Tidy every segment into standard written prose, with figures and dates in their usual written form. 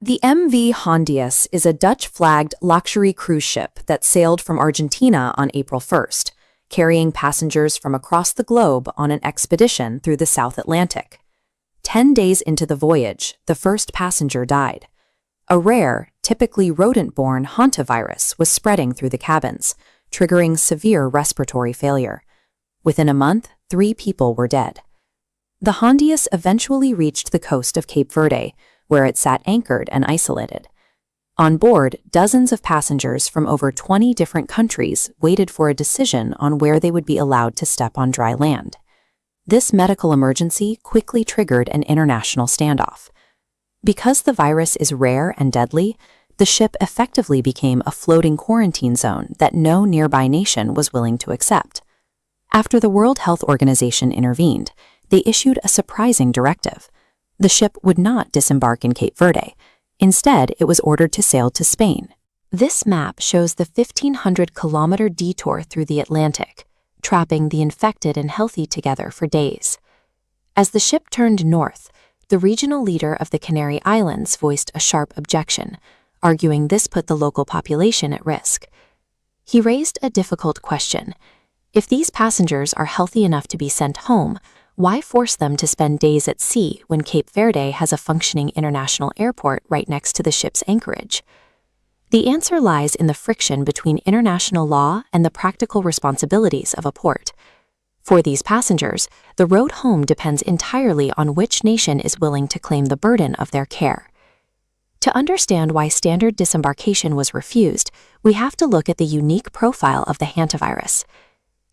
The MV Hondius is a Dutch-flagged luxury cruise ship that sailed from Argentina on April 1st, carrying passengers from across the globe on an expedition through the South Atlantic. 10 days into the voyage, the first passenger died. A rare, typically rodent-borne Hantavirus was spreading through the cabins, triggering severe respiratory failure. Within a month, 3 people were dead. The Hondius eventually reached the coast of Cape Verde, where it sat anchored and isolated. On board, dozens of passengers from over 20 different countries waited for a decision on where they would be allowed to step on dry land. This medical emergency quickly triggered an international standoff. Because the virus is rare and deadly, the ship effectively became a floating quarantine zone that no nearby nation was willing to accept. After the World Health Organization intervened, they issued a surprising directive. The ship would not disembark in Cape Verde. Instead, it was ordered to sail to Spain. This map shows the 1,500-kilometer detour through the Atlantic, trapping the infected and healthy together for days. As the ship turned north, the regional leader of the Canary Islands voiced a sharp objection, arguing this put the local population at risk. He raised a difficult question. If these passengers are healthy enough to be sent home, why force them to spend days at sea when Cape Verde has a functioning international airport right next to the ship's anchorage? The answer lies in the friction between international law and the practical responsibilities of a port. For these passengers, the road home depends entirely on which nation is willing to claim the burden of their care. To understand why standard disembarkation was refused, we have to look at the unique profile of the hantavirus.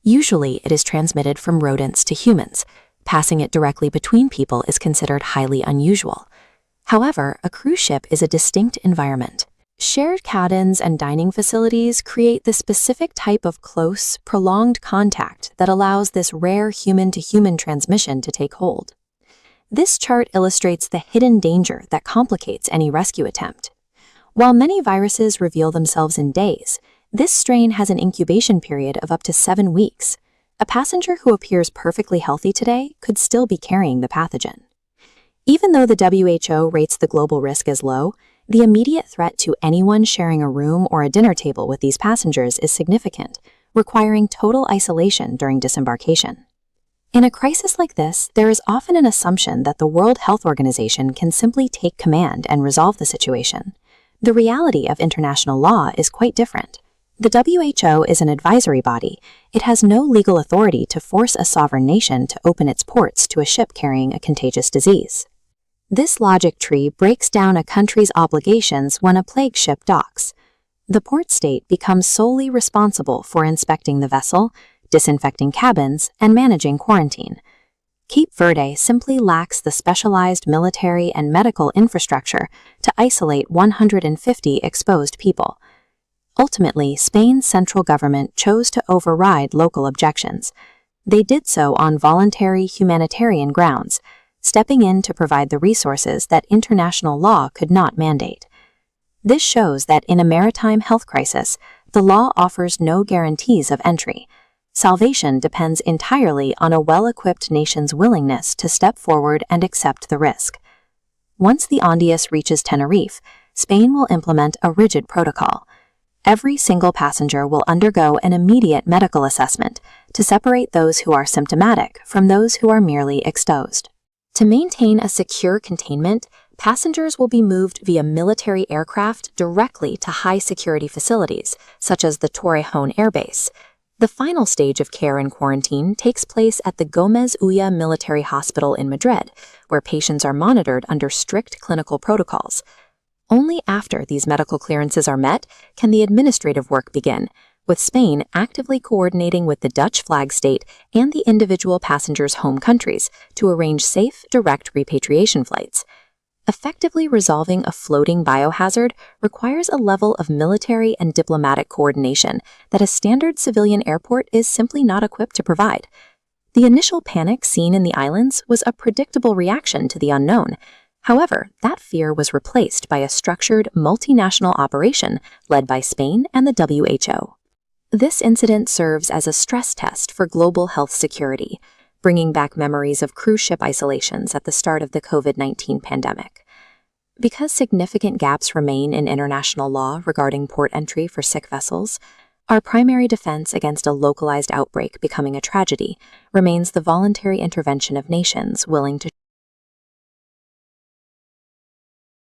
Usually, it is transmitted from rodents to humans. Passing it directly between people is considered highly unusual. However, a cruise ship is a distinct environment. Shared cabins and dining facilities create the specific type of close, prolonged contact that allows this rare human-to-human transmission to take hold. This chart illustrates the hidden danger that complicates any rescue attempt. While many viruses reveal themselves in days, this strain has an incubation period of up to 7 weeks. A passenger who appears perfectly healthy today could still be carrying the pathogen. Even though the WHO rates the global risk as low, the immediate threat to anyone sharing a room or a dinner table with these passengers is significant, requiring total isolation during disembarkation. In a crisis like this, there is often an assumption that the World Health Organization can simply take command and resolve the situation. The reality of international law is quite different. The WHO is an advisory body. It has no legal authority to force a sovereign nation to open its ports to a ship carrying a contagious disease. This logic tree breaks down a country's obligations when a plague ship docks. The port state becomes solely responsible for inspecting the vessel, disinfecting cabins, and managing quarantine. Cape Verde simply lacks the specialized military and medical infrastructure to isolate 150 exposed people. Ultimately, Spain's central government chose to override local objections. They did so on voluntary humanitarian grounds, stepping in to provide the resources that international law could not mandate. This shows that in a maritime health crisis, the law offers no guarantees of entry. Salvation depends entirely on a well-equipped nation's willingness to step forward and accept the risk. Once the Hondius reaches Tenerife, Spain will implement a rigid protocol. Every single passenger will undergo an immediate medical assessment to separate those who are symptomatic from those who are merely exposed. To maintain a secure containment, passengers will be moved via military aircraft directly to high-security facilities, such as the Torrejón Air Base. The final stage of care and quarantine takes place at the Gómez Ulla Military Hospital in Madrid, where patients are monitored under strict clinical protocols. Only after these medical clearances are met can the administrative work begin, with Spain actively coordinating with the Dutch flag state and the individual passengers' home countries to arrange safe, direct repatriation flights. Effectively resolving a floating biohazard requires a level of military and diplomatic coordination that a standard civilian airport is simply not equipped to provide. The initial panic seen in the islands was a predictable reaction to the unknown. However, that fear was replaced by a structured, multinational operation led by Spain and the WHO. This incident serves as a stress test for global health security, bringing back memories of cruise ship isolations at the start of the COVID-19 pandemic. Because significant gaps remain in international law regarding port entry for sick vessels, our primary defense against a localized outbreak becoming a tragedy remains the voluntary intervention of nations willing to